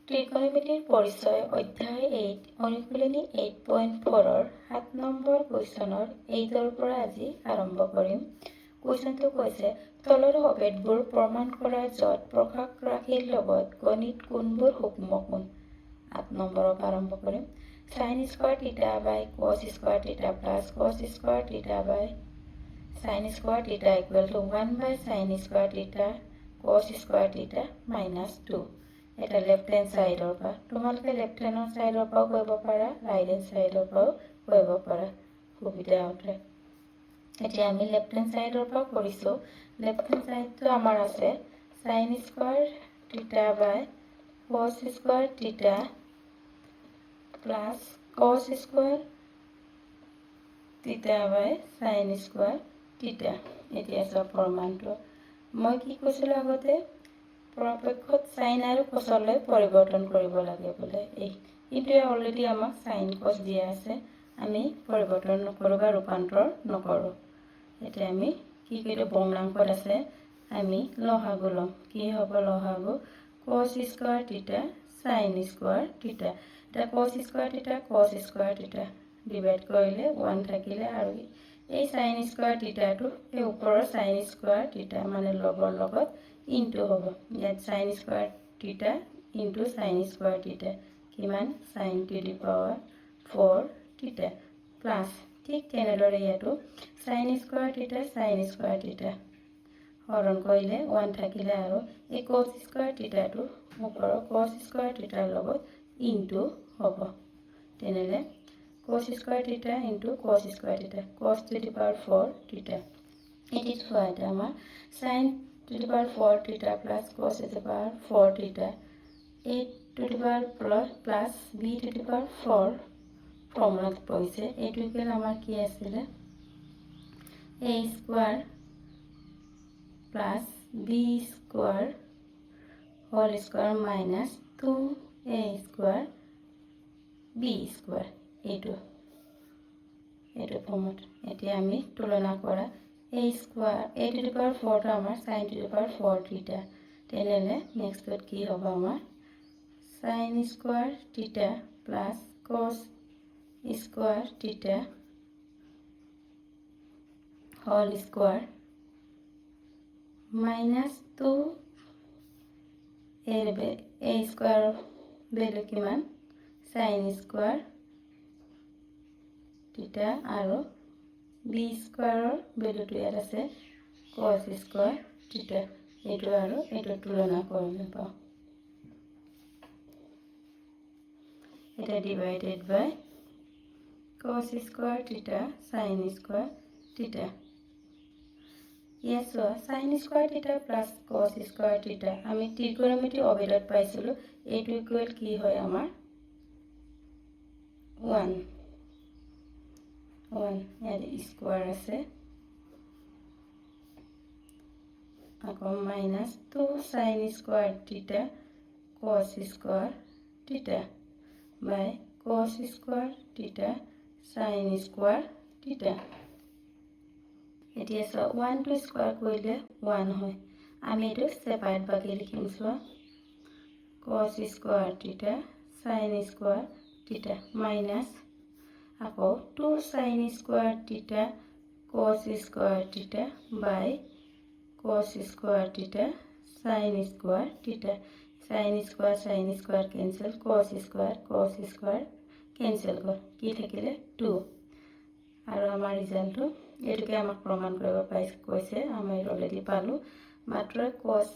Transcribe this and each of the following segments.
ত্ৰিকোণমিতিৰ পৰিচয় অধ্যায় 8 অনুশীলনী 8.4 7 নম্বৰ কুৱেশ্যনৰ 8ৰ পৰা আজি আৰম্ভ কৰিম। কুৱেশ্যনটো কৈছে তলৰ অভেদবোৰ প্ৰমাণ কৰা য'ত প্ৰকাশ ৰাশিৰ লগত গণিত কোণবোৰ সূক্ষ্ম কোণ। 8 নম্বৰৰ পৰা আৰম্ভ কৰিম। sin square theta by cos square theta plus cos square theta by sin square theta equal to 1 by sin square theta cos square theta minus 2। এটা লেফট হেণ্ড সাইডৰ পৰা তোমালোকে লেফট হেণ্ড সাইডৰ পৰাও কৰিব পাৰা, ৰাইট হেণ্ড সাইডৰ পৰাও কৰিব পাৰা সুবিধা হ'লে। এতিয়া আমি লেফট হেণ্ড সাইডৰ পৰা কৰিছোঁ। লেফট হেণ্ড সাইডটো আমাৰ আছে sin square theta by cos square theta plus cos square theta by sin square থিটা। এতিয়া চব প্ৰমাণটো মই কি কৈছিলোঁ আগতে, পৰাপক্ষত সাইন আৰু কচলৈ পৰিৱৰ্তন কৰিব লাগে বোলে। এইটোৱে অলৰেডি আমাক সাইন কচ দিয়া আছে, আমি পৰিৱৰ্তন নকৰোঁ বা ৰূপান্তৰ নকৰোঁ। এতিয়া আমি কি কৰিলোঁ, ভগ্নাংশত আছে আমি লসাগু ল'ম। কি হ'ব লসাগু, cos স্কয়াৰ থিটা sin স্কয়াৰ থিটা। এতিয়া cos square theta cos square থিটা ডিভাইড কৰিলে 1 থাকিলে আৰু এই sin স্কয়াৰ থিটাটো এই ওপৰৰ sin স্কয়াৰ থিটা মানে লগৰ লগত ইনটু হ'ব। ইয়াত sin স্কয়াৰ থিটা ইনটু sin স্কয়াৰ থিটা কিমান sin টু দি পাৱাৰ 4 থিটা প্লাছ ঠিক তেনেদৰে ইয়াতো sin স্কয়াৰ থিটা sin স্কয়াৰ থিটা হৰণ কৰিলে 1 থাকিলে আৰু এই cos স্কয়াৰ থিটাটো ওপৰৰ cos স্কয়াৰ থিটাৰ লগত ইনটু হ'ব। তেনেহ'লে cos স্কয়াৰ থিটা into cos square theta cos to the power 4 থিটা। এটি চোৱা এতিয়া আমাৰ sin to the power 4 theta plus cos to the power 4 theta a to the power plus b to the power 4 ফৰ্মুলাত পৰিছে। এইটো ইকুৱেল আমাৰ কি আছিলে, a square plus b square whole square minus 2a square b square. এইটো ফৰ্মত এতিয়া আমি তুলনা কৰা a square a to the power 4 টো আমাৰ sin to the power 4 থিটা। তেনেহ'লে নেক্সটত কি হ'ব আমাৰ sin square theta plus cos square theta whole square minus 2 a square value কিমান sin স্কয়াৰ থিটা আৰু b স্কয়াৰৰ ভেলুটো ইয়াত আছে cos স্কয়াৰ থিটা। এইটো আৰু এইটো তুলনা কৰিলে পাওঁ। এটা ডিভাইডেড বাই cos স্কয়াৰ থিটা sin স্কয়াৰ থিটা। ইয়াত চোৱা sin square theta plus cos square থিটা আমি ত্ৰিকোণমিতি অভেদত পাইছিলোঁ। এইটো ইকুৱেল কি হয় আমাৰ 1 ইয়াত স্কয়াৰ আছে আকৌ minus 2 sin square theta cos square theta by cos square থিটা sin স্কয়াৰ থিটা। এতিয়া চোৱা 1 টো স্কয়াৰ কৰিলে 1 হয়, আমি এইটো ছেপাৰেট বাকি লিখিম। চোৱা cos স্কয়াৰ থিটা sin স্কয়াৰ থিটা মাইনাছ আকৌ 2 sin square theta cos square theta by cos square থিটা sin স্কয়াৰ থিটা। sin square cancel, cos square cancel গ'ল, কি থাকিলে 2। আৰু আমাৰ ৰিজাল্টটো এইটোকে আমাক প্ৰমাণ কৰিব কৈছে। আমি অলৰেডি পালোঁ, মাত্ৰ cos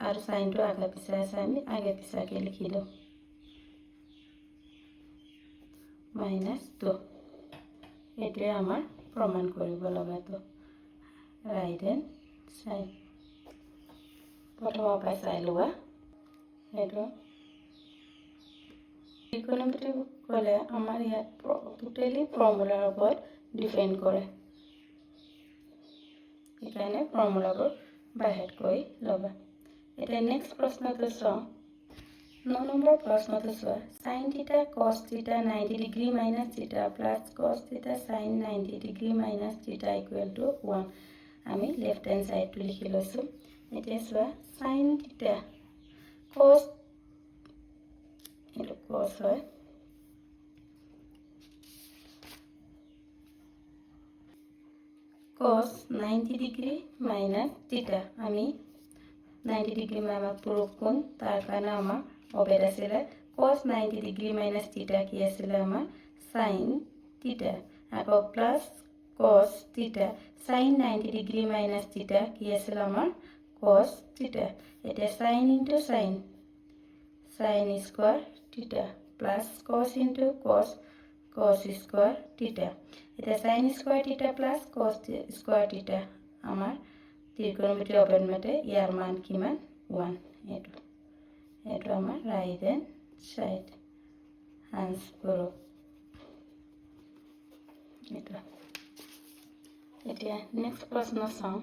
আৰু সাইনটো আগে পিছে আছে, আমি আগে পিছাকৈ লিখিলোঁ মাইনাছ 2। এইটোৱে আমাৰ প্ৰমাণ কৰিব লগাটো ৰাইট হেণ্ড সাইড। প্ৰথমৰ পৰা চাই লোৱা, সেইটো ত্ৰিকোণমিতি ক'লে আমাৰ ইয়াত টোটেলি ফৰ্মুলাৰ ওপৰত ডিপেণ্ড কৰে, সেইকাৰণে ফৰ্মুলাবোৰ বাহিৰত কৰি ল'বা। এতিয়া নেক্সট প্ৰশ্নটো চাওঁ। 9 নম্বৰ প্ৰশ্নটো চোৱা sin থিটা cos থিটা 90 ডিগ্ৰী মাইনাছ থিটা প্লাছ cos থিটা sin 90 ডিগ্ৰী মাইনাছ থিটা ইকুৱেল টু 1। আমি লেফট হেণ্ড সাইডটো লিখি লৈছোঁ। এতিয়া চোৱা sin থিটা cos cos হয় cos 90 ডিগ্ৰী মাইনাছ থিটা আমি 90 ডিগ্ৰী আমাক প্ৰুফ কোন তাৰ কাৰণে আমাৰ অবেদ আছিলে cos 90 ডিগ্ৰী মাইনাছ থিটা কি আছিলে আমাৰ sin থিটা আকৌ প্লাস cos থিটা sin 90 ডিগ্ৰী মাইনাছ থিটা কি আছিলে আমাৰ cos থিটা এতিয়া sin into sin square theta plus cos into cos square theta এটা sin square theta plus cos square theta আমাৰ ত্ৰিকোণমিতি অবেদমতে ইয়াৰ মান কিমান 1 এটো আমাৰ ৰাইট হ্যান্ড সাইড হান্স কৰো এতিয়া নেক্সট প্ৰশ্ন চাওঁ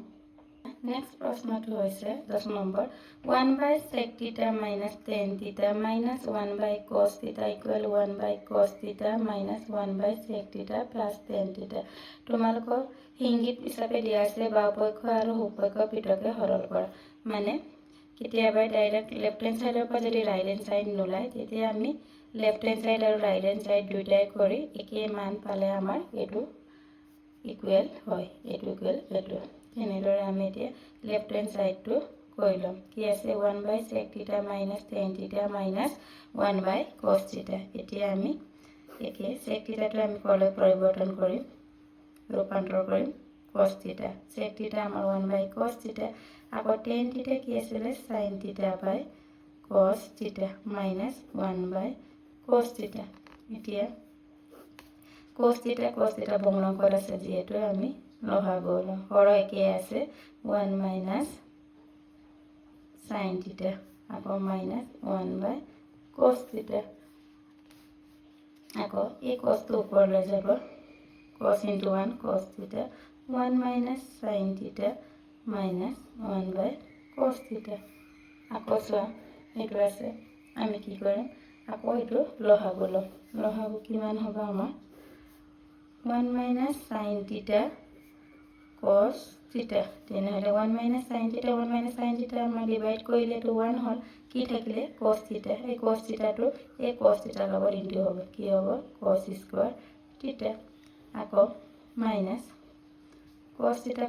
Next প্ৰশ্নটো হৈছে 10 number 1 by sec theta minus tan theta minus 1 by cos theta equal 1 by cos theta minus 1 by sec theta plus tan theta তোমালোকৰ ইংগিত হিচাপে দিয়া আছে বাওপক্ষ আৰু সোপক্ষ পিটকে সৰল কৰা মানে কেতিয়াবা ডাইৰেক্ট লেফট হ্যান্ড সাইডৰ পৰা যদি ৰাইট হ্যান্ড সাইড নোলায় তেতিয়া আমি লেফট হ্যান্ড সাইড আৰু ৰাইট হ্যান্ড সাইড দুইটাই কৰি একে মান পালে আমাৰ এটো ইকুৱেল হয় এটো ইকুৱেল এটো এনেদৰে আমি এতিয়া লেফট হ্যান্ড সাইডটো কৰি লম কি আছে 1 by sec theta minus tan theta minus 1 by cos theta এতিয়া আমি একে sec theta টো আমি কলৈ পৰিৱৰ্তন কৰিম ৰূপান্তৰ কৰিম cos theta sec theta আমাৰ 1 by cos theta আকৌ tan theta কি আছিল sin theta by cos theta minus 1 by cos theta এতিয়া cos theta বংলংকত আছে যেহেতু আমি লহাগল হৰ একে আছে 1 minus sin theta আকৌ minus 1 by cos theta আকৌ এই cos টো ওপৰলৈ যাব cos into 1 cos theta 1 minus sin theta minus 1 by cos theta আকৌ চোৱা এইটো আছে আমি কি কৰিম আকৌ এইটো লহাগল কিমান হ'ব আমাৰ 1 minus sin theta cos theta তেনেহলে 1 minus sin theta আমাৰ ডিভাইড কৰিলে তো 1 হল কি থাকিলে cos theta এই cos theta টো এই cos theta লগত ইনটু হ'ব কি হ'ব cos square theta আকৌ minus cos theta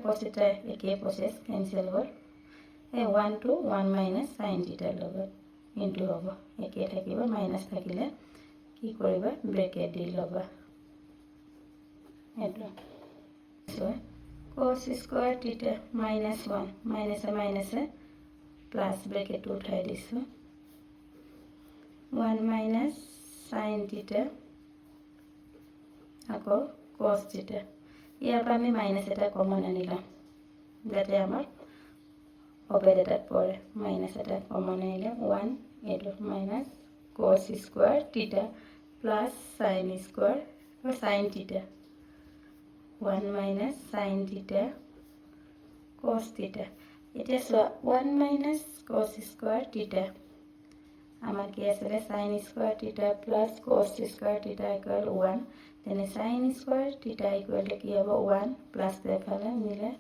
একে প্ৰসেস কেনসেল হ'ল এই 1 to 1 minus sin theta লগত ইনটু হ'ব একে থাকিব মাইনাস থাকিলে কি কৰিবা ব্ৰেকেট দি ল'বা এটো cos square theta minus 1 minus plus bracket উঠাই দিছো 1 minus sin theta আকৌ cos theta ইয়াৰ পৰা আমি মাইনাস এটা কমন আনিলাম যাতে আমাৰ অবেদ এটা পৰে মাইনাস এটা কমন আনিলে 1 এটো minus cos square theta plus sin square or sin theta 1 minus sin theta cos theta এটা so 1 minus cos square theta আমার কি আছে sin square theta plus cos square theta equal 1 then sin square theta equal কি হবে 1 plus এফালে নিলে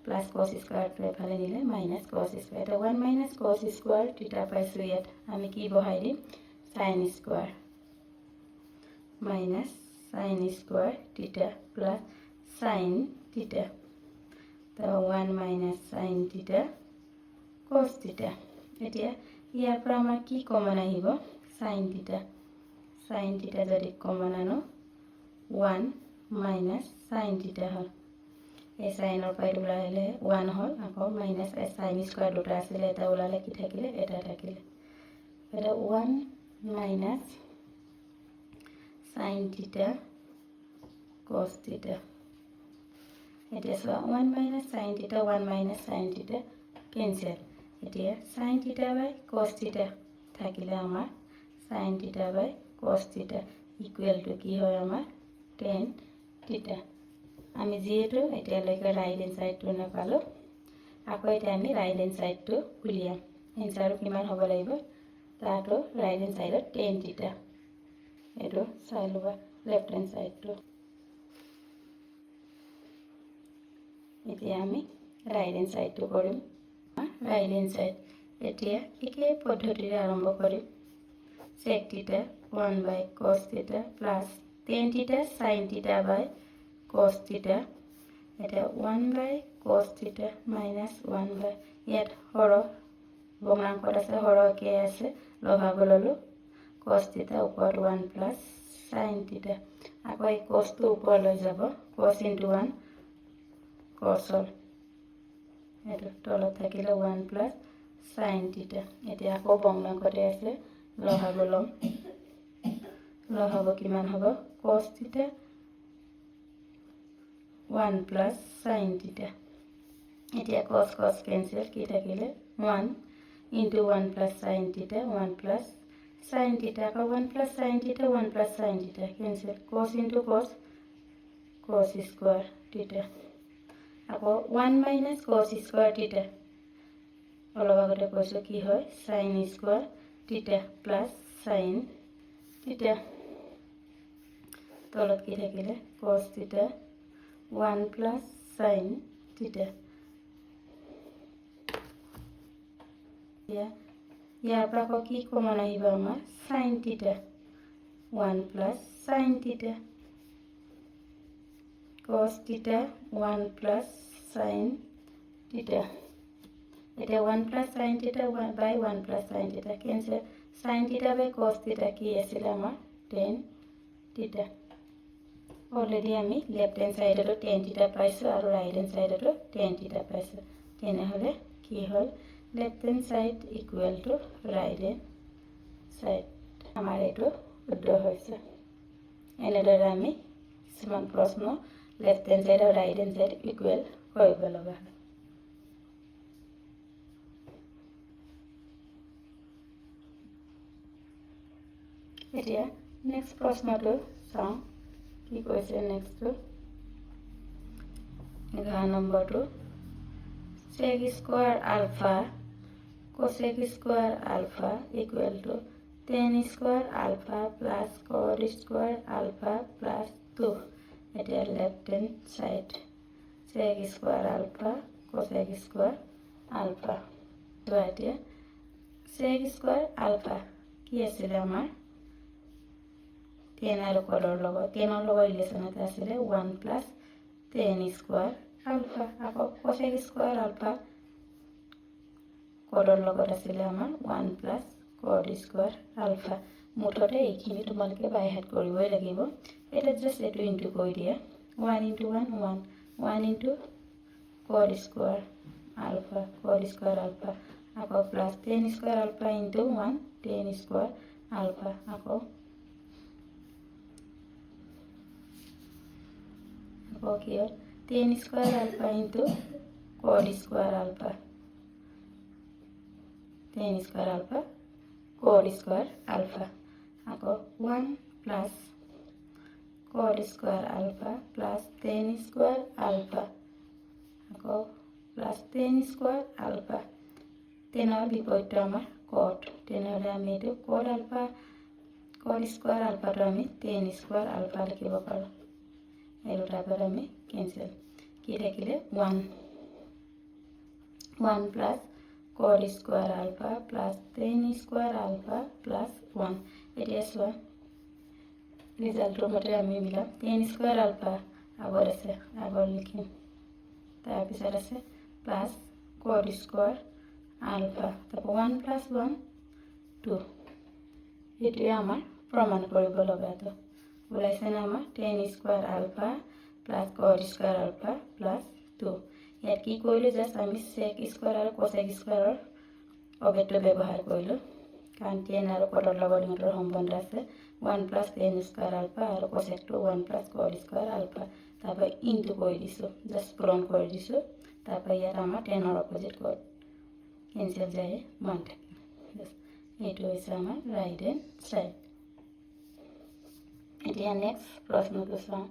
plus cos square এফালে নিলে minus cos square এটা 1 minus cos square theta পাইছো ইয়াত আমি কি বহাই দিম sin square minus sin square theta plus sin theta তো 1 minus sin theta cos theta এতিয়া ইয়াৰ পৰা আমাৰ কি কমন আহিব sin theta যদি কমন আনো 1 minus sin theta হল এই sin ৰ পৰা ওলালে 1 হল আকৌ minus sin square দুটা আছিল এটা ওলালে কি থাকিলে এটা থাকিলে এটা 1 minus sin theta cos theta এতিয়া so 1 minus sin theta 1 minus sin theta cancel এতিয়া sin theta by cos theta থাকিলে আমাৰ sin theta by cos theta equal to কি হয় আমাৰ tan theta আমি যেহেতু এতিয়ালৈকে রাইট হ্যান্ড সাইডটো নাপালো আকৌ এটা আমি রাইট হ্যান্ড সাইডটো উলিয়াম এনসাৰ কিমান হ'ব লাগিব তাতো রাইট হ্যান্ড সাইডত tan theta এটো চাই লবা লেফট হ্যান্ড সাইডটো এতিয়া আমি রাইট হ্যান্ড সাইডটো কৰিম ৰাইট হ্যান্ড সাইড এতিয়া একে পদ্ধতিৰে আৰম্ভ কৰিম sec theta 1 by cos theta plus tan theta sin theta by cos theta. এটা 1 by cos theta minus 1 by ইয়াত হৰ ভগ্নাংকত আছে হৰকে আছে লভাব ললো cos theta ওপৰত 1 plus sin theta আকৌ এই cos টো ওপৰলৈ যাব cos into 1 cos হ'ল এটো তলত থাকিলে 1 plus sin theta এতিয়া আকৌ ভগ্নাংকতে আছে লভাব লম লভাব কিমান হ'ব cos theta 1 plus sin theta এতিয়া cos cos cancel কি থাকিলে 1 into 1 plus sin theta 1 plus sin theta का 1 plus sin theta 1 plus sin theta cancel cos into cos cos square theta আকৌ 1 minus cos square theta অলপ আগতে কৈছো কি হয় sin square theta plus sin theta তলত কি থাকিলে cos theta 1 plus sin theta ইয়াৰ পৰা আকৌ কি কমন আহিব আমাৰ sin theta 1 plus sin theta cos theta 1 plus sin theta এটা 1 plus sin theta by 1 plus sin theta cancel sin theta by cos theta কি আছিল আমাৰ tan theta অলৰেডি আমি লেফট হ্যান্ড সাইডটো tan theta পাইছো আৰু right hand সাইডটো tan theta পাইছো তেনেহলে কি হ'ল left hand side equal to right hand side আমাৰ এটো শুদ্ধ হৈছে এনেদৰে আমি সমান প্ৰশ্ন left hand side আৰু right hand side equal কৰিব লগা হয় এতিয়া নেক্সট প্ৰশ্নটো চাওঁ কি কৈছে নেক্সটটো 11 নম্বৰটো sec square alpha cosec square alpha equal to tan square alpha plus cot square alpha plus 2 at the left hand side sec square alpha cosec square alpha so at sec square alpha কি আছিল আমাৰ tan আৰু cot ৰ লগত tan ৰ লগত relation এটা আছিল 1 plus tan square alpha আকৌ cosec square alpha codৰ লগত আছিল আমাৰ 1 plus cot square alpha মুঠতে এইখিনি তোমালকে বাই হাত কৰিবই লাগিব এটা জাস্ট এটো ইনটু কৰি দিয়া 1 into 1 1 1 into cot square alpha আকৌ plus tan square alpha into 1 tan square alpha আকৌ কি হ'ল tan square alpha into cot square alpha tan square alpha cot square alpha আকৌ 1 plus cot square alpha plus tan square alpha আকৌ plus tan square alpha তেনৰ বিপৰীতটো আমাৰ cot তেনেহলে আমি এটো cot alpha cot square alpha টো আমি tan square alpha লিখিব পাৰো এই দুটা পৰা আমি ক্যান্সেল কি থাকিলে 1 plus cot square alpha plus tan square alpha plus 1 এটা সোয়া ৰিজাল্টৰ মতে আমি মিলাম tan square alpha আগৰ আছে আগৰ লিখিম তাৰ পিছত আছে plus cot square alpha তাৰপৰ 1 plus 1 2 এটি আমাৰ প্ৰমাণ কৰিব লগা তো ওলাইছে না আমার tan square alpha plus cot square alpha plus 2 ইয়াত কি কৰিলো জাস্ট আমি sec square আৰু cosec square অবেটো ব্যৱহাৰ কৰিলো কাৰণ tan আৰু cot ৰ লগত ইহঁতৰ সম্বন্ধ আছে 1 plus tan square alpha আৰু cosec টো 1 plus cot square alpha তাৰপৰ ইনটু কৰি দিছো জাস্ট পূৰণ কৰি দিছো তাৰপৰ ইয়াত আমাৰ tan ৰ অপোজিট cot ক্যান্সেল যায় 1 থাকে এইটো হৈছে আমাৰ ৰাইট হ্যান্ড সাইড এতিয়া নেক্সট প্ৰশ্নটো চাওঁ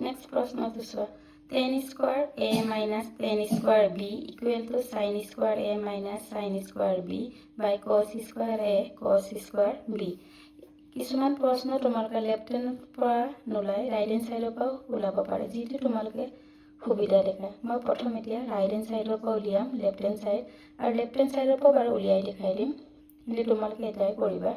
নেক্সট প্ৰশ্নটো চাওঁ tan square a minus tan square b equal to sin square a minus sin square b by cos square a cos square b কিছুমান প্ৰশ্ন তোমালোকে লেফট হ্যান্ড পৰা নলাই ৰাইট হ্যান্ড সাইডৰ পৰা ওলাব পাৰে যেটো তোমালোকে সুবিধা দেখা মই প্ৰথম এতিয়া ৰাইট হ্যান্ড সাইডৰ পৰা উলিয়াম লেফট হ্যান্ড সাইড আৰু লেফট হ্যান্ড সাইডৰ পৰা বাৰু উলিয়াই দেখাই দিম কিন্তু তোমালোকে এটাই কৰিবা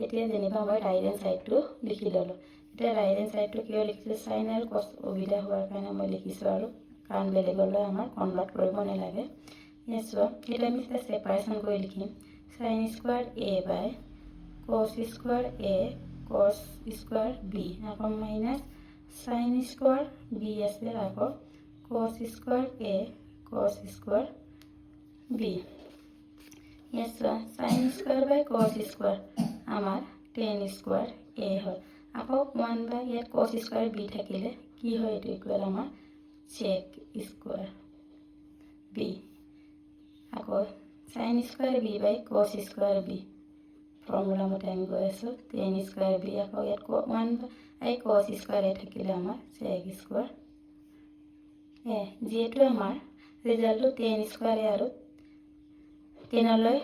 এতিয়া যেনিবা মই ৰাইট হেণ্ড চাইডটো লিখি ল'লোঁ। এতিয়া ৰাইট হেণ্ড চাইডটো কিয় লিখিছোঁ, চাইন আৰু কছ সুবিধা হোৱাৰ কাৰণে মই লিখিছোঁ, আৰু কাৰণ বেলেগলৈ আমাৰ কনভাৰ্ট কৰিব নালাগে। চোৱা, এতিয়া আমি এটা ছেপাৰেশ্যন কৰি লিখিম। চাইন স্কুৱাৰ এ বাই কছ স্কুৱাৰ এ কছ স্কুৱাৰ বি, আকৌ মাইনাছ চাইন স্কুৱাৰ বি আছে, আকৌ কছ স্কুৱাৰ এ কছ স্কুৱাৰ বি। ইয়াত চোৱা, চাইন স্কুৱাৰ বাই কছ স্কুৱাৰ আমাৰ টেন স্কুৱাৰ এ হয়। আকৌ 1 বাই ইয়াত কছ স্কুৱাৰ বি থাকিলে কি হয়, এইটো ইকুৱেল আমাৰ চেক স্কুৱাৰ বি। আকৌ চাইন স্কুৱাৰ বি বাই কছ স্কুৱাৰ বি, ফৰ্মুলা মতে আমি গৈ আছোঁ, টেন স্কুৱাৰ বি। আকৌ ইয়াত 1 বাই কছ স্কুৱাৰ এ থাকিলে আমাৰ চেক স্কুৱাৰ এ। যিহেতু আমাৰ ৰিজাল্টটো টেন স্কুৱাৰ এ আৰু 10লৈ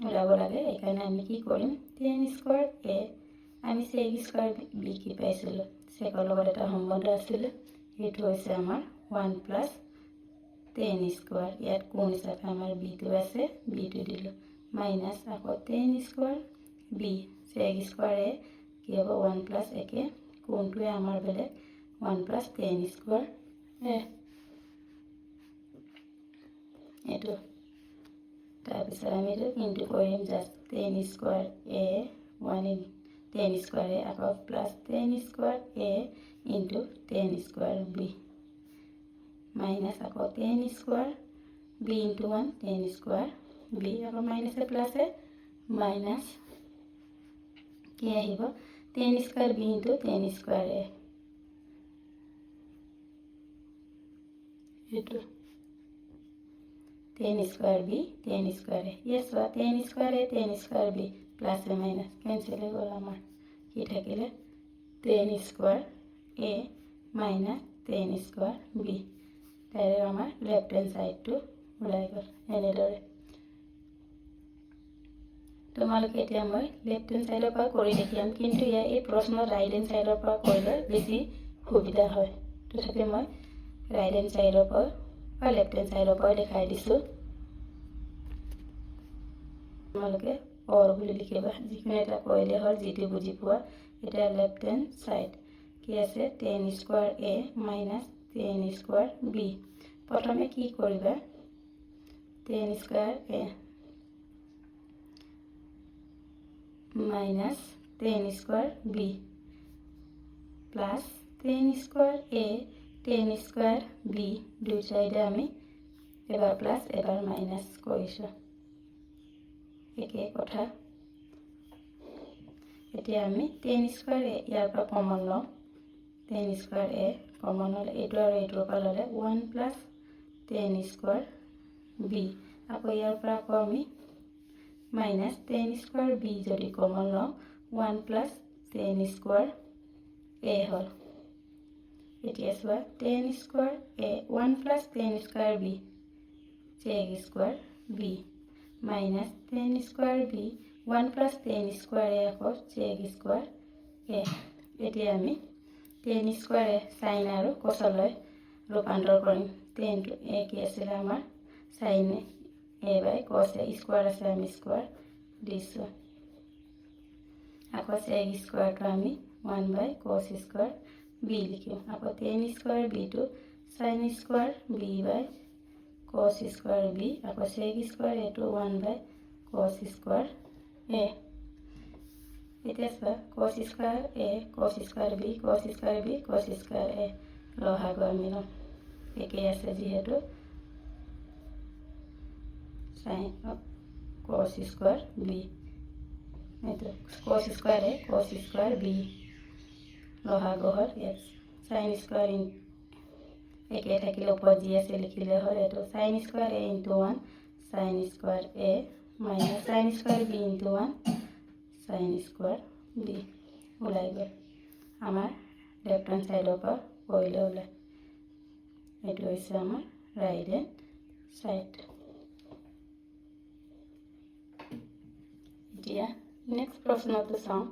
ওলাব লাগে, সেইকাৰণে আমি কি কৰিম, টেন স্কুৱাৰ এ আমি চেক স্কুৱাৰ বি কি পাইছিলোঁ, চেকৰ লগত এটা সম্বন্ধ আছিলে, সেইটো হৈছে আমাৰ 1 প্লাছ টেন স্কুৱাৰ। ইয়াত কোণ হিচাপে আমাৰ বিটো আছে, বিটো দিলোঁ, মাইনাছ আকৌ tan square B sec square A কি হ'ব 1 প্লাছ একে কোণটোৱে আমাৰ বেলেগ 1 প্লাছ টেন স্কুৱাৰ এ এইটো। তাৰপিছত আমি এইটো ইনটু কৰিম, just tan square A 1 in tan square A, আকৌ plus tan square A into tan square B, minus আকৌ tan square B into 1 tan square B, আকৌ মাইনাছে প্লাছে মাইনাছ কি আহিব, tan square B into tan square A, এইটো tan square B tan square A. ইয়াত চোৱা, tan square A tan square B প্লাছে মাইনাছ কেঞ্চেল হৈ গ'ল, আমাৰ কি থাকিলে tan square A minus tan square B. Direct আমাৰ লেফ্ট হেণ্ড চাইডটো ওলাই গ'ল। এনেদৰে তোমালোকে এতিয়া মই লেফ্ট হেণ্ড চাইডৰ পৰা কৰি দেখিম, কিন্তু ইয়াৰ এই প্ৰশ্নত ৰাইট হেণ্ড চাইডৰ পৰা কৰিলে বেছি সুবিধা হয়। তথাপি মই ৰাইট হেণ্ড চাইডৰ পৰা বা লেফ্ট হেণ্ড চাইডৰ পৰা দেখাই দিছোঁ, তোমালোকে অৰ বুলি লিখিবা, যিকোনো এটা কৰিলে হ'ল, যিটো বুজি পোৱা। এতিয়া লেফ্ট হেণ্ড চাইড কি আছে, tan square A minus tan square B. প্ৰথমে কি কৰিবা, tan square A minus tan square B plus tan square A tan square B, দুই চাইডে আমি এবাৰ প্লাছ এবাৰ মাইনাছ কৰিছোঁ, একে কথা। এতিয়া আমি টেন স্কুৱাৰ এ ইয়াৰ পৰা কমন লওঁ, টেন স্কুৱাৰ এ কমন হ'লে এইটো আৰু এইটোৰ পৰা ল'লে 1 প্লাছ টেন স্কুৱাৰ বি, আকৌ ইয়াৰ পৰা আকৌ আমি মাইনাছ টেন স্কুৱাৰ বি যদি কমন লওঁ 1 প্লাছ টেন স্কুৱাৰ এ হ'ল। এতিয়া চোৱা, tan square A 1 plus tan square B sec square B minus tan square B 1 plus tan square A আকৌ চেক স্কুৱাৰ এ। এতিয়া আমি টেন স্কুৱাৰ এ sign আৰু কচলৈ ৰূপান্তৰ কৰিম। টেনটো এ কি আছিলে আমাৰ চাইন এ বাই কচ এ, স্কুৱাৰ আছে আমি স্কুৱাৰ দিছোঁ, আকৌ চেক স্কুৱাৰটো আমি 1 বাই কচ স্কুৱাৰ বি লিখিম, আকৌ টেন স্কুৱাৰ বিটো sine square B by cos square B, আকৌ চেক স্কুৱাৰ এটো 1 বাই কচ স্কুৱাৰ এ। এতিয়া চোৱা, কচ স্কুৱাৰ এ কচ স্কুৱাৰ বি কচ স্কুৱাৰ বি কচ স্কুৱাৰ এ লহাগু আমি ল'ম, একেই আছে যিহেতু, চাইন কচ স্কুৱাৰ বি, এইটো কচ স্কুৱাৰ এ কচ স্কুৱাৰ বি লহাগু হ'ল। ইয়াত চাইন স্কুৱাৰ একে থাকিলে ওপৰত যি আছে লিখিলে হ'ল, এইটো sine square A into 1 sine square A minus sine square B into 1 sine square B ওলাই গ'ল। আমাৰ লেফ্ট হেণ্ড চাইডৰ পৰা কৰিলে ওলায়, এইটো হৈছে আমাৰ ৰাইট হেণ্ড চাইড। এতিয়া নেক্সট প্ৰশ্নটো চাওঁ।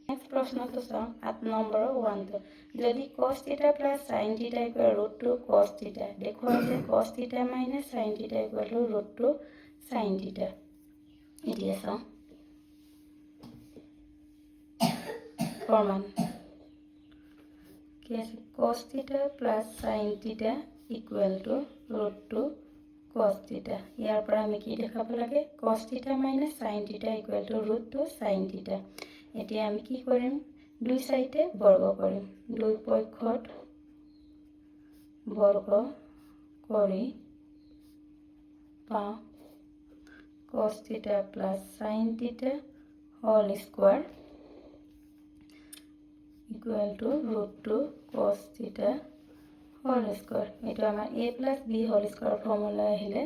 নেক্সট প্ৰশ্নটো চাওঁ, 8 নম্বৰৰ 1টো। যদি কচ থিটা প্লাছ চাইন থিটা ইকুৱেল √2 কচ থিটা, দেখুৱাই যে কচ থিটা মাইনাছ চাইন থিটা ইকুৱেল টু √2 চাইন থিটা। এতিয়া চাওঁ প্ৰমাণ কি আছে cos থিটা প্লাছ sin থিটা ইকুৱেল টু √2 cos থিটা ইয়াৰ পৰা আমি কি দেখাব লাগে cos থিটা মাইনাছ sin থিটা ইকুৱেল টু √2 sin থিটা এতিয়া আমি কি কৰিম দুই সাইডে বৰ্গ কৰিম দুই পক্ষত বৰ্গ কৰি পাওঁ cos থিটা প্লাছ sin থিটা whole square equal to √2 cos theta whole square এটা আমাৰ a plus b whole square formula আহিলে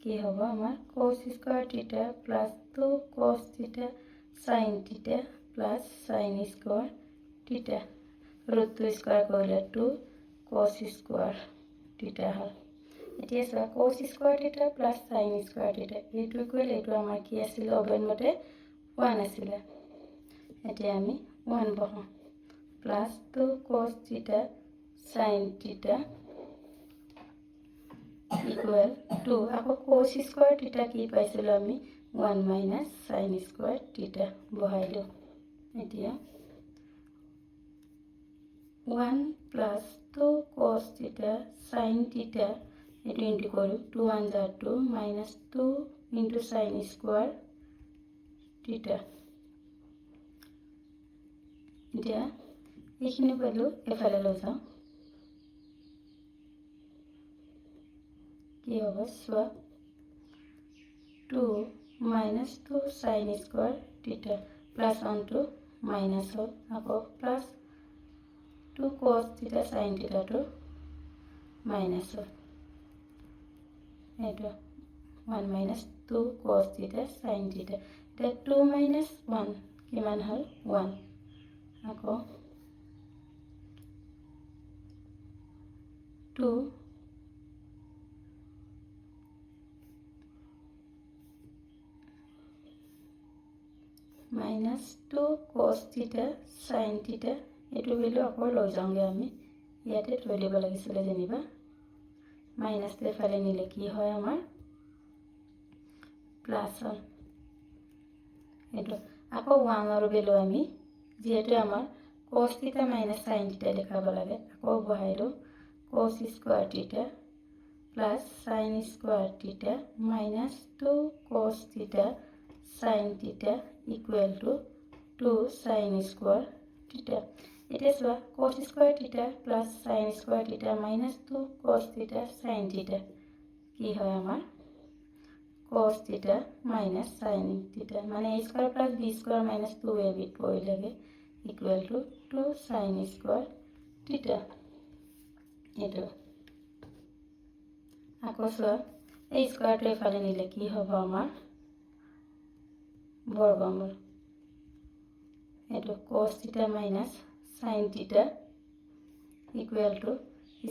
কি হ'ব আমাৰ cos square theta plus 2 cos theta sin theta plus sin square theta √2 square কৰিলে 2 cos square theta হ'ল এতিয়া চোৱা cos square theta plus sin square theta এইটো ইকুৱেল এইটো আমাৰ কি আছিল অবেন মতে 1 আছিল এতিয়া আমি 1 বহাম plus 2 cos theta sin theta equal to আকৌ cos square theta কি পাইছিলো আমি 1 minus sin square theta বহাইলো এতিয়া 1 plus 2 cos theta sin theta এটো ইনটু কৰো 2 1 jar 2 minus 2 into sin square theta এতিয়া এইখিনি পালো এফালে লৈ যাওঁ কি হ'ব চোৱা 2 minus 2 sin square theta plus 1 to minus হ'ল আকৌ plus 2 cos theta sin theta to minus হ'ল এইটো 1 minus 2 cos theta sin theta এটা 2 minus 1 কিমান হ'ল 1 আকৌ 2 minus 2 cos theta sin theta এটো ভ্যালু আকৌ লৈ যাওঁগে আমি ইয়াতে থৈ দিব লাগিছিল যেনিবা মাইনাস তে ফালে নিলে কি হয় আমাৰ প্লাস হয় এটো আকৌ 1 আৰু ভ্যালু আমি যেহেতু আমাৰ cos theta minus sin theta দেখাব লাগে আকৌ বহাইলো cos square theta plus sin square theta minus 2 cos theta sin theta equal to 2 sin square theta এটা সোয়া cos square theta plus sin square theta minus 2 cos theta sin theta কি হয় আমাৰ cos theta minus sin theta মানে a square plus b square minus 2ab পৰিলেগে equal to 2 sin square theta এটো আকৌ সোয়া এই স্কয়ারটো এফালে নিলে কি হ'ব আমাৰ বর্গমূল এটো cos theta minus sin theta equal to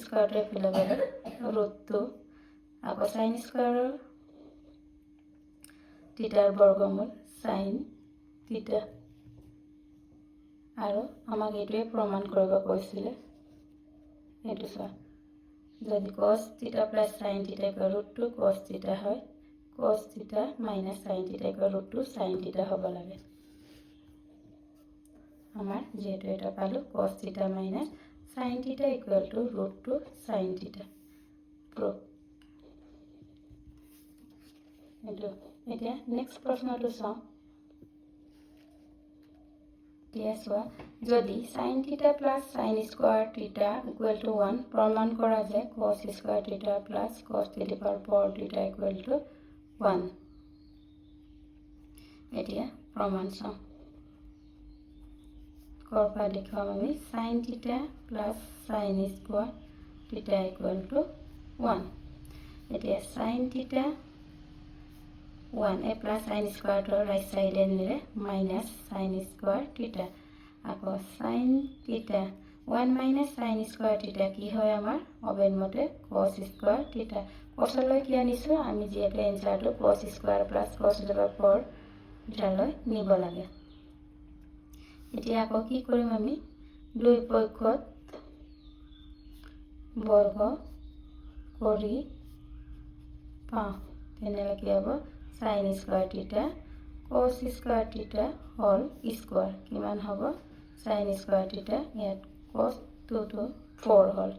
square root এফালে গলে √2 আকৌ sin square theta বর্গমূল sin theta আৰু আমাক এটোৱে প্ৰমাণ কৰিব কৈছিলে এটো চোৱা যদি cos theta plus sin theta equal √2 cos theta হয় cos theta minus sin theta equal √2 sin theta হ'ব লাগে আমাৰ যেটো এটা পালো cos theta minus sin theta equal to √2 sin theta proof এটো এতিয়া নেক্সট প্ৰশ্নটো চাওঁ দিয়াছোৱা যদি sin theta plus sin square theta equal to 1 প্ৰমাণ কৰা যায় cos square theta plus cos to the power 4 theta equal to 1 এতিয়া প্ৰমাণ চাওঁ কৰপা দেখাম আমি sin theta plus sin square theta equal to 1 এতিয়া sin theta 1 a plus sin square to right side নিলে minus sin square theta আকৌ sin theta 1 minus sin square theta কি হয় আমাৰ অবেন মতে cos square theta cos লৈ কি আনিছো আমি যেটো এনসারটো cos square plus cos to the power 4 জালৈ নিব লাগে এতিয়া আকৌ কি কৰিম আমি দুই পক্ষত বৰ্গ কৰি পাওঁ তেনেলে কি হ'ব sin square theta cos square থিটা হোল স্কোয়ার কিমান হ'ব sin স্কোয়ার থিটা ইয়াত cos 2 to 4 হ'ল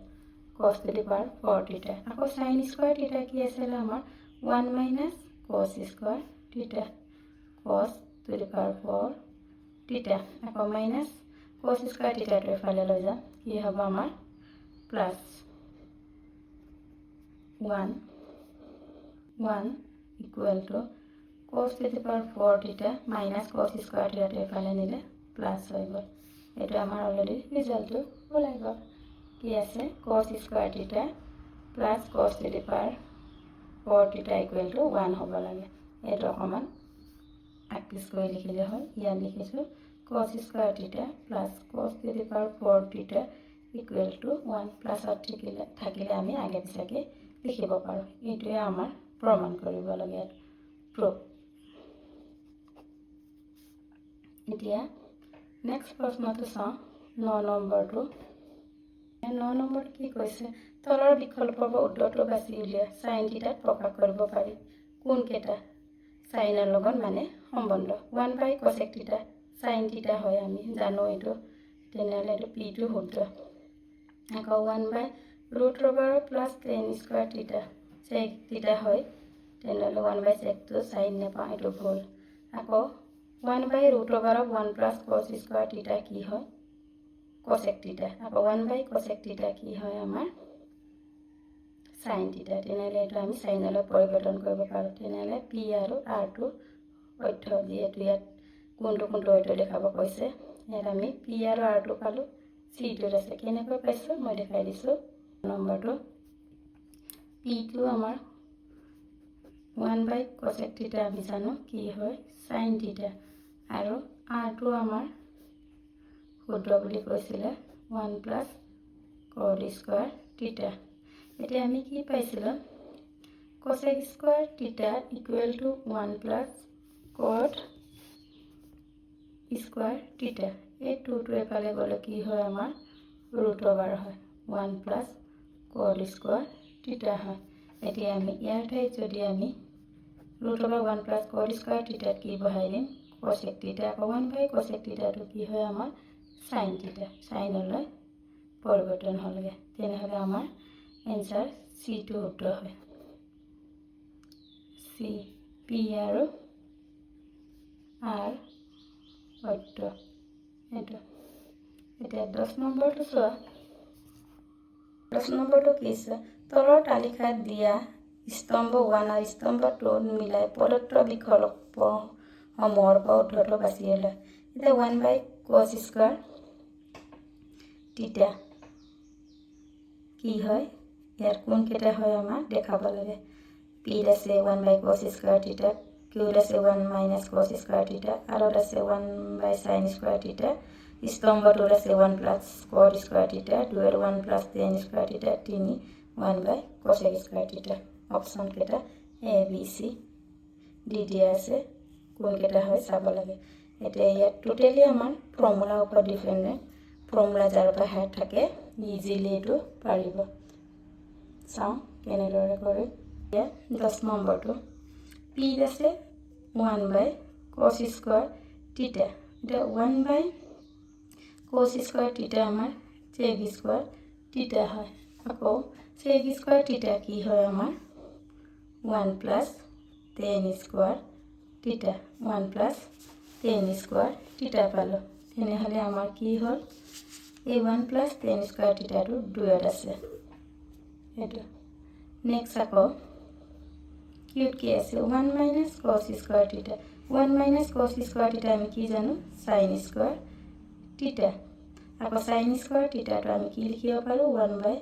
cos to the power 4 theta আকৌ sin স্কোয়ার থিটা কি আছিল আমাৰ 1 minus cos স্কোয়ার থিটা cos to the power 4 theta আকৌ minus cos স্কোয়ার থিটা টো এফালে লৈ যাম কি হ'ব আমাৰ plus 1 equal to cos to the power 4 theta minus cos square theta to এফালে নিলে প্লাস হৈ গ'ল এটো আমাৰ অলৰেডি ৰিজাল্টটো ওলাই গ'ল কি আছে cos square theta plus cos to the power 4 theta equal to 1 হ'ব লাগে এটো অকমান প্ৰেক্টিছ কৰি লিখিলে হয় ইয়াত লিখিছো cos square theta plus cos to the power 4 theta equal to 1 plus থাকিলে আমি আগে পিছাকে লিখিব পাৰো এটোৱে আমাৰ প্ৰমাণ কৰিব লাগে proof এতিয়া নেক্সট প্ৰশ্নটো চাওঁ 9 নম্বৰটো 9 নম্বৰ কি কৈছে তলৰ বিকল্পৰ উত্তৰটো বাছি উলিয়া sin থিটা প্ৰকাশ কৰিব পাৰি কোন কেটা সাইনৰ লগত মানে সম্বন্ধ 1 by cosec থিটা sin থিটা হয় আমি জানো এটো তেনেহলে এটো p টো শুদ্ধ আকৌ 1 by root over plus tan square থিটা sec থিটা হয় তেনেহলে 1 by sec টো sin নেপাওঁ এটো ভুল আকৌ 1 by root over 1 plus cos square theta কি হয় cosec theta আকৌ 1 by cosec theta কি হয় আমাৰ sin theta তেনেহলে এটো আমি sin লৈ পৰিৱৰ্তন কৰিব পাৰো তেনেহলে p আৰু r টো অৰ্থ যেটো ইয়াত কোনটো অৰ্থ দেখাব কৈছে ইয়াত আমি p আৰু r টো পালো c টো আছে কেনেকৈ পাইছো মই দেখাই দিছো নম্বৰটো p টো আমাৰ 1 by cosec theta আমি জানো কি হয় sin theta আৰু r টো আমাৰ শুদ্ধ বুলি কৈছিলে 1 plus cos square theta এতিয়া আমি কি পাইছিলো cosec square theta equal to 1 plus cot square theta এই 2 টো এফালে গলে কি হয় আমাৰ root over হয় 1 plus cot square theta হয় এতিয়া আমি ইয়াৰ ঠাইত যদি আমি root over 1 plus cot square theta কি বহাই দিম cosec theta 1 by cosec theta টো কি হয় আমাৰ sin theta sin লৈ পৰিৱৰ্তন হ'লগে তেনেহলে আমাৰ এনসাৰ c টো শুদ্ধ হয় c p আৰু r শুদ্ধ এটো এতিয়া 10 নম্বৰটো চোৱা 10 নম্বৰটো কি আছে তলৰ তালিকাত দিয়া স্তম্ভ 1 আৰু স্তম্ভ 2 মিলাই প্ৰদত্ত বিকল্প সমূহৰ উত্তৰটো বাছি উলিয়া এতিয়া 1 by cos square theta কি হয় ইয়াৰ কোন কেটা হয় আমাৰ দেখাব লাগে p আছে 1 by cos square theta q আছে 1 minus cos square theta r আছে 1 by sin square theta স্তম্ভ 2 আছে 1 plus cos square theta 2 এর 1 plus tan square theta 3 1 by cosec square theta option কেটা a b c d দিয়া আছে কোন কেটা হয় চাব লাগে এটা ইয়াত টোটালি আমাৰ ফৰ্মুলা ওপৰত ডিপেন্ডেন্ট ফৰ্মুলা যাৰ বাহিৰত থাকে ইজিলি এটো পাৰিব চাও কেনেদৰে কৰে ইয়া 10 নম্বৰটো p আছে 1 by cos square theta এটা 1 by cos square theta আমাৰ sec square theta হয় আকৌ sec square theta কি হয় আমাৰ 1 plus tan square theta 1 plus tan square theta পালো তেনেহলে আমাৰ কি হ'ল এই 1 plus tan square theta টো দুয়ত আছে এটো নেক্সট আকৌ কিউট কি আছে 1 minus cos square theta 1 minus cos square theta আমি কি জানো sin square theta আকৌ sin square theta টো আমি কি লিখিব পাৰো 1 by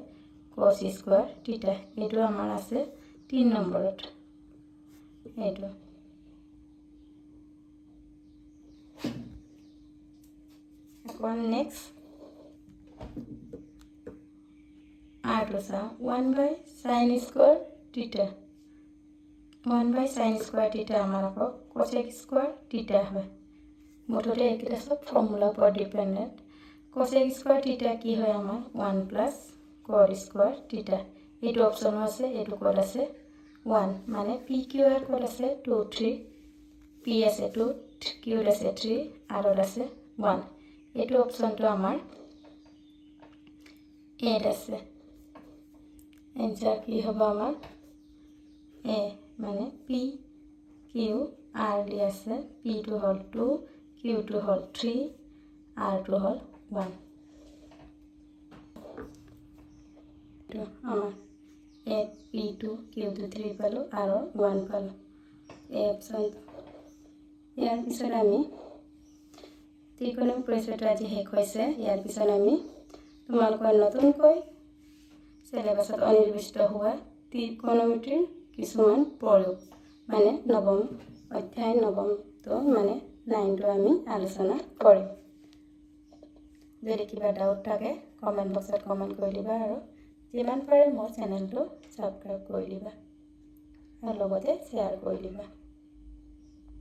cos square theta এটো আমাৰ আছে 3 নম্বৰত এটো আকৌ next r to 1 by sin square theta 1 by sin square theta আমাৰ আকৌ cosec square theta হয় মুঠতে এইকেইটা সব ফৰ্মুলা ওপৰত ডিপেন্ডেন্ট cosec square theta কি হয় আমাৰ 1 plus cot square theta এইটো অপচন আছে এইটো কোড আছে 1 মানে p q r কোড আছে 2 3 পি আছে 2, কিউত আছে 3, আৰত আছে 1। এইটো অপশ্যনটো আমাৰ এত আছে। এনচাৰ কি হ'ব আমাৰ এ, মানে পি কিউ আৰ দি আছে। পিটো হ'ল 2, কিউটো হ'ল 3, আৰটো হ'ল 1। আমাৰ এত পিটো কিউটো 3 পালোঁ আৰু 1 পালোঁ। এই অপশ্যন। ইয়াৰ পিছত আমি ত্ৰিকোণমিতিক পৰিচয়টো আজি শেষ হৈছে। ইয়াৰ পিছত আমি তোমালোকৰ নতুনকৈ চিলেবাছত অনিৰ্দিষ্ট হোৱা ত্ৰিকোণমিতিৰ কিছুমান প্ৰয়োগ, মানে নৱম অধ্যায়, নৱমটো মানে 9টো আমি আলোচনা কৰিম। যদি কিবা ডাউট থাকে কমেণ্ট বক্সত কমেণ্ট কৰি দিবা আৰু যিমান পাৰে মোৰ চেনেলটো ছাবস্ক্ৰাইব কৰি দিবা আৰু লগতে শ্বেয়াৰ কৰি দিবা।